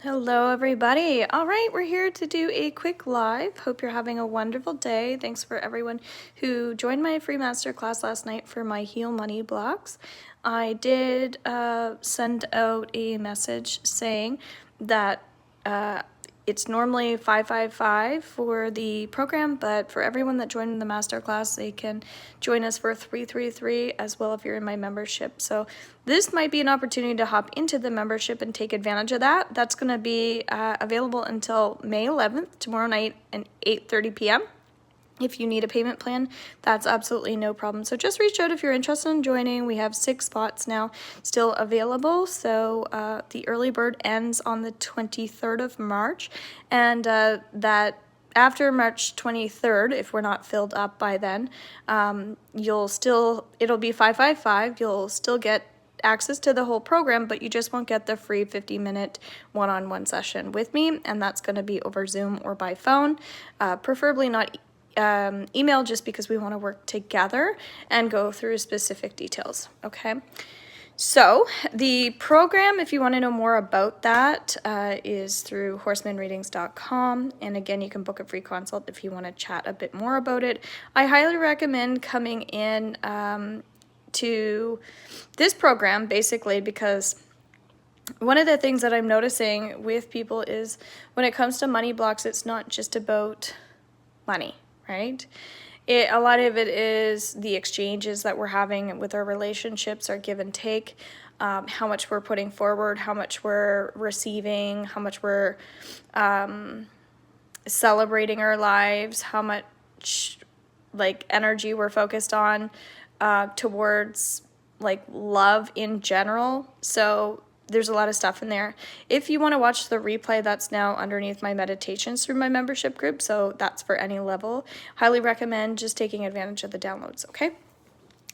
Hello everybody. All right, we're here to do a quick live. Hope you're having a wonderful day. Thanks for everyone who joined my free masterclass last night for my Heal Money blocks. I did send out a message saying that it's normally $555 for the program, but for everyone that joined the masterclass, they can join us for $333 as well if you're in my membership. So this might be an opportunity to hop into the membership and take advantage of that. That's going to be available until May 11th, tomorrow night at 8:30 p.m. If you need a payment plan, that's absolutely no problem. So just reach out if you're interested in joining. We have 6 spots now still available. So the early bird ends on the 23rd of March. And that after March 23rd, if we're not filled up by then, it'll be $555. You'll still get access to the whole program, but you just won't get the free 50-minute one-on-one session with me. And that's going to be over Zoom or by phone, preferably not email, just because we want to work together and go through specific details. Okay, so the program, if you want to know more about that, is through horsemanreadings.com, and again, you can book a free consult if you want to chat a bit more about it. I highly recommend coming in to this program, basically because one of the things that I'm noticing with people is when it comes to money blocks, it's not just about money, right? A lot of it is the exchanges that we're having with our relationships, our give and take, how much we're putting forward, how much we're receiving, how much we're celebrating our lives, how much energy we're focused on towards love in general. So there's a lot of stuff in there. If you want to watch the replay, that's now underneath my meditations through my membership group, so that's for any level. Highly recommend just taking advantage of the downloads, okay?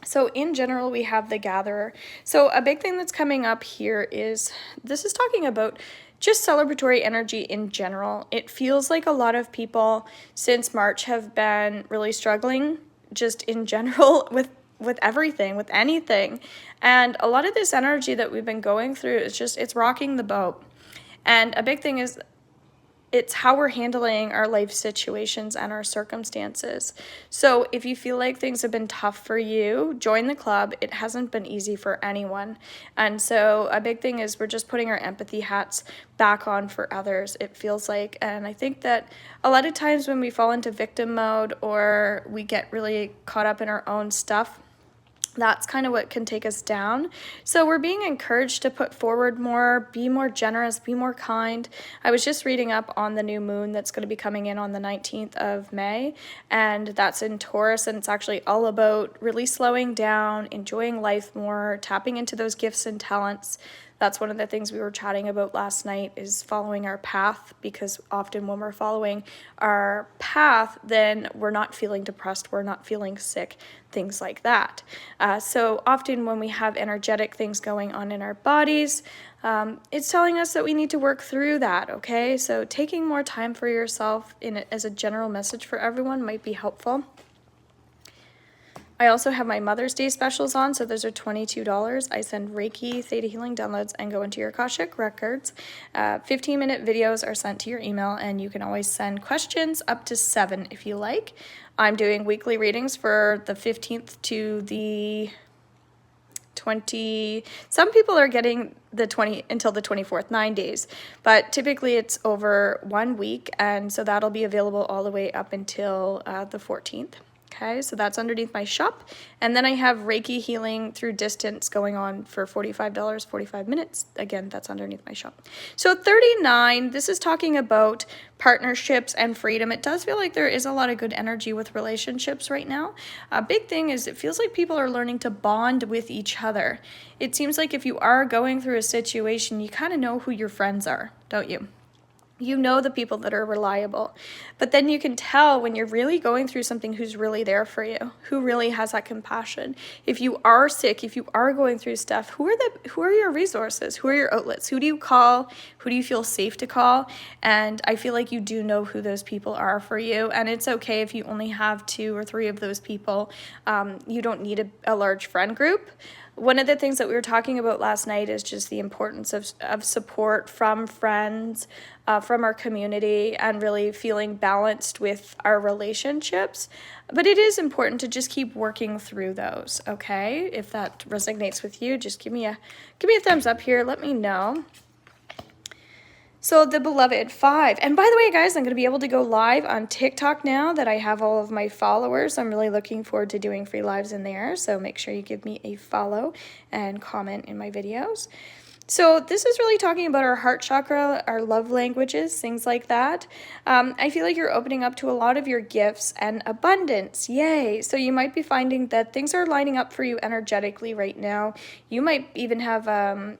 So in general, we have the Gatherer. So a big thing that's coming up here is, this is talking about just celebratory energy in general. It feels like a lot of people since March have been really struggling just in general with everything, with anything. And a lot of this energy that we've been going through is just, it's rocking the boat. And a big thing is, it's how we're handling our life situations and our circumstances. So if you feel like things have been tough for you, join the club. It hasn't been easy for anyone. And so a big thing is we're just putting our empathy hats back on for others, it feels like. And I think that a lot of times when we fall into victim mode or we get really caught up in our own stuff, that's kind of what can take us down. So we're being encouraged to put forward more, be more generous, be more kind. I was just reading up on the new moon that's going to be coming in on the 19th of May, and that's in Taurus, and it's actually all about really slowing down, enjoying life more, tapping into those gifts and talents. That's one of the things we were chatting about last night, is following our path, because often when we're following our path, then we're not feeling depressed, we're not feeling sick, things like that. So often when we have energetic things going on in our bodies, it's telling us that we need to work through that, okay? So taking more time for yourself as a general message for everyone might be helpful. I also have my Mother's Day specials on, so those are $22. I send Reiki, Theta Healing downloads, and go into your Akashic records. 15-minute videos are sent to your email, and you can always send questions up to 7 if you like. I'm doing weekly readings for the 15th to the 20. Some people are getting the 20 until the 24th, 9 days, but typically it's over 1 week, and so that'll be available all the way up until the 14th. Okay, so that's underneath my shop. And then I have Reiki healing through distance going on for $45, 45 minutes. Again, that's underneath my shop. So 39, this is talking about partnerships and freedom. It does feel like there is a lot of good energy with relationships right now. A big thing is it feels like people are learning to bond with each other. It seems like if you are going through a situation, you kind of know who your friends are, don't you? You know the people that are reliable, but then you can tell when you're really going through something who's really there for you, who really has that compassion. If you are sick, if you are going through stuff, who are your resources? Who are your outlets? Who do you call? Who do you feel safe to call? And I feel like you do know who those people are for you, and it's okay if you only have 2 or 3 of those people. You don't need a large friend group. one of the things that we were talking about last night is just the importance of support from friends, from our community, and really feeling balanced with our relationships. But it is important to just keep working through those, okay? If that resonates with you, just give me a thumbs up here. Let me know. So the beloved 5. And by the way, guys, I'm going to be able to go live on TikTok now that I have all of my followers. I'm really looking forward to doing free lives in there. So make sure you give me a follow and comment in my videos. So this is really talking about our heart chakra, our love languages, things like that. I feel like you're opening up to a lot of your gifts and abundance. Yay! So you might be finding that things are lining up for you energetically right now. You might even have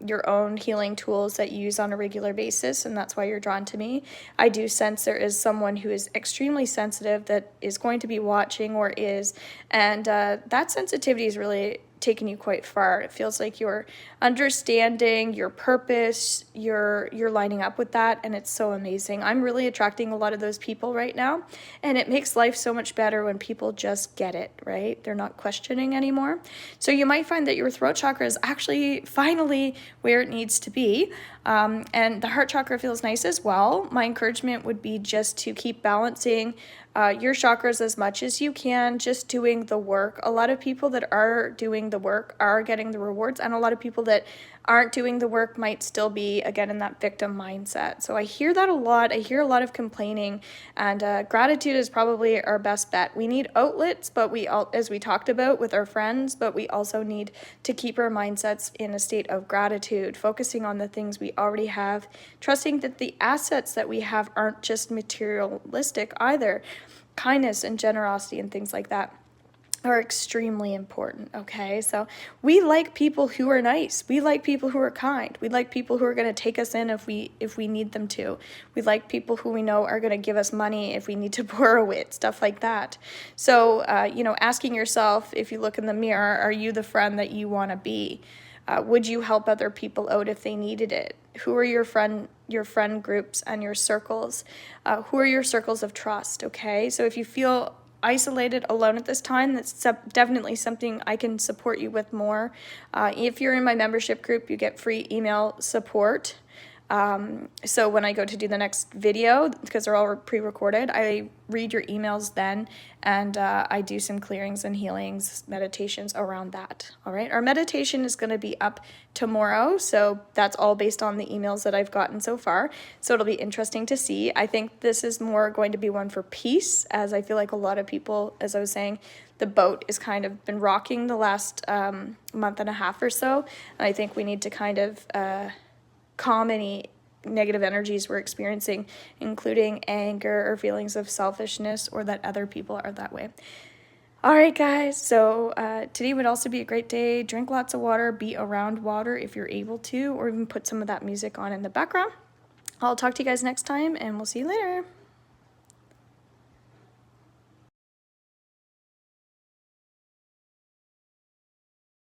your own healing tools that you use on a regular basis, and that's why you're drawn to me. I do sense there is someone who is extremely sensitive that is going to be watching or is, and that sensitivity is really taken you quite far. It feels like you're understanding your purpose, you're lining up with that, and it's so amazing. I'm really attracting a lot of those people right now, and it makes life so much better when people just get it, right? They're not questioning anymore. So you might find that your throat chakra is actually finally where it needs to be, and the heart chakra feels nice as well. My encouragement would be just to keep balancing your chakras as much as you can, just doing the work. A lot of people that are doing the work are getting the rewards, and a lot of people that aren't doing the work might still be, again, in that victim mindset. So I hear that a lot. I hear a lot of complaining, and gratitude is probably our best bet. We need outlets, but as we talked about with our friends, but we also need to keep our mindsets in a state of gratitude, focusing on the things we already have, trusting that the assets that we have aren't just materialistic either. Kindness and generosity and things like that are extremely important, okay? So we like people who are nice. We like people who are kind. We like people who are going to take us in if we need them to. We like people who we know are going to give us money if we need to borrow it, stuff like that. So, asking yourself, if you look in the mirror, are you the friend that you want to be? Would you help other people out if they needed it? Who are your friend groups and your circles? Who are your circles of trust, okay? So if you feel isolated, alone at this time, that's definitely something I can support you with more. If you're in my membership group, you get free email support. So when I go to do the next video, because they're all pre-recorded, I read your emails then, and I do some clearings and healings, meditations around that. All right, our meditation is going to be up tomorrow, so that's all based on the emails that I've gotten so far. So it'll be interesting to see. I think this is more going to be one for peace, as I feel like a lot of people, as I was saying, the boat is kind of been rocking the last month and a half or so, and I think we need to kind of calm any negative energies we're experiencing, including anger or feelings of selfishness or that other people are that way. All right, guys, so today would also be a great day. Drink lots of water, be around water if you're able to, or even put some of that music on in the background. I'll talk to you guys next time, and we'll see you later.